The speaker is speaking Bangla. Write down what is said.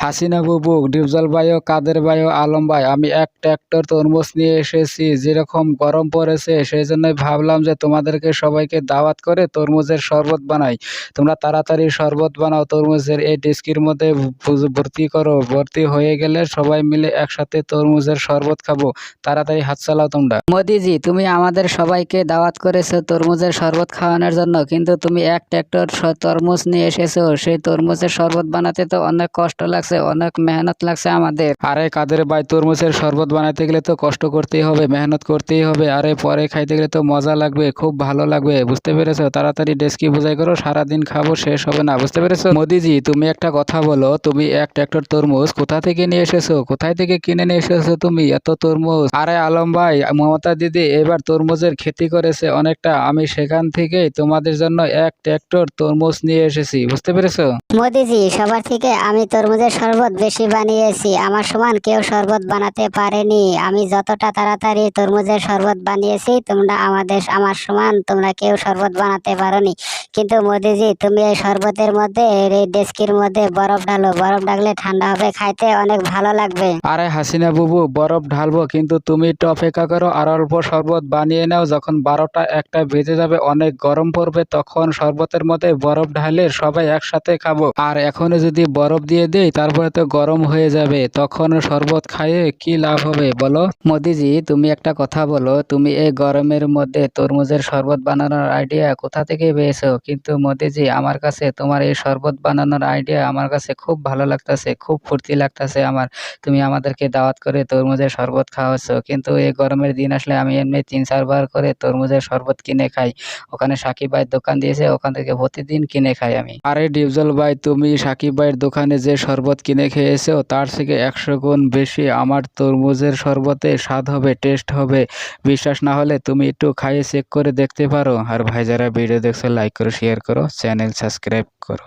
হাসিনা বুবু, ডিপজল ভাই ও কাদের ভাই ও আলম ভাই, আমি এক ট্রাক্টর তরমুজ নিয়ে এসেছি। যেরকম গরম পড়েছে সেই জন্যই ভাবলাম যে তোমাদেরকে সবাইকে দাওয়াত করে তরমুজের শরবত বানাই। তোমরা তাড়াতাড়ি শরবত বানাও, তরমুজের এই ডিস্কির মধ্যে ভর্তি করো। ভর্তি হয়ে গেলে সবাই মিলে একসাথে তরমুজের শরবত খাবো। তাড়াতাড়ি হাত চালাও তোমরা। মোদিজি, তুমি আমাদের সবাইকে দাওয়াত করেছো তরমুজের শরবত খাওয়ানোর জন্য, কিন্তু তুমি এক ট্রাক্টর তরমুজ নিয়ে এসেছো। সেই তরমুজের শরবত বানাতে তো অনেক কষ্ট লাগছে, অনেক মেহনত লাগছে আমাদের। আরে কাদের ভাই, তরমুজের শরবত বানাতে গেলে তো কষ্ট করতেই হবে, মেহনত করতেই হবে। আরে পরে খাইতে গেলে তো মজা লাগবে, খুব ভালো লাগবে, বুঝতে পেরেছো? তাড়াতাড়ি ডেস্কি বোঝাই করো, সারাদিন খাবো, শেষ হবে না, বুঝতে পেরেছো? মোদিজি, তুমি একটা কথা বলো, তুমি এক ট্রাক্টর তরমুজ কোথা থেকে নিয়ে এসেছো? কোথায় থেকে কিনে নিয়ে এসেছো তুমি এত তরমুজ? আরে আলম ভাই, মমতা দিদি এবার তরমুজের খেতি করেছে অনেকটা, আমি সেখান থেকেই তোমাদের জন্য এক ট্রাক্টর তরমুজ নিয়ে এসেছি, বুঝতে পেরেছো? মোদিজি, সবার থেকে আমি তরমুজের শরবত বেশি বানিয়েছি। আমার সমান কেউ শরবত বানাতে পারেনি। আমি যতটা তাড়াতাড়ি তরমুজের শরবত বানিয়েছি, তোমরা আমার সমান তোমরা কেউ শরবত বানাতে পারোনি। কিন্তু মোদিজি, তুমি এই শরবতের মধ্যে এই ডেস্কির মধ্যে বরফ ঢালো। বরফ ঢাকলে ঠান্ডা হবে, খাইতে অনেক ভালো লাগবে। আরে হাসিনা বুবু, বরফ ঢালবো, কিন্তু তুমি একটু অপেক্ষা করো আর অল্প শরবত বানিয়ে নাও। যখন 12টা 1টা বেজে যাবে, অনেক গরম পড়বে, তখন শরবতের মধ্যে বরফ ঢালে সবাই একসাথে খাবো। আর এখনো যদি বরফ দিয়ে দেই তারপরে তো গরম হয়ে যাবে, তখন শরবত খাইয়ে কি লাভ হবে বলো? মোদিজি, তুমি একটা কথা বলো, তুমি এই গরমের মধ্যে তরমুজের শরবত বানানোর আইডিয়া কোথা থেকে পেয়েছো? কিন্তু মোদিজি, আমার কাছে তোমার এই শরবত বানানোর আইডিয়া আমার কাছে খুব ভালো লাগতেছে, খুব ফুর্তি লাগতেছে আমার। তুমি আমাদেরকে দাওয়াত করে তরমুজের শরবত খাওয়াচ্ছ, কিন্তু এই গরমের দিন আসলে আমি এমনি 3-4 বার করে তরমুজের শরবত কিনে খাই। ওখানে সাকিব ভাইয়ের দোকান দিয়েছে, ওখান থেকে প্রতিদিন কিনে খাই আমি। আরে ডিপজল ভাই, তুমি সাকিব ভাইয়ের দোকানে যে শরবত কিনে খেয়েছো তার থেকে 100 গুণ বেশি আমার তরমুজের শরবতে স্বাদ হবে, টেস্ট হবে। বিশ্বাস না হলে তুমি একটু খাইয়ে চেক করে দেখতে পারো। আর ভাই, যারা ভিডিও দেখছো লাইক করো, শেয়ার করো, চ্যানেল সাবস্ক্রাইব করো।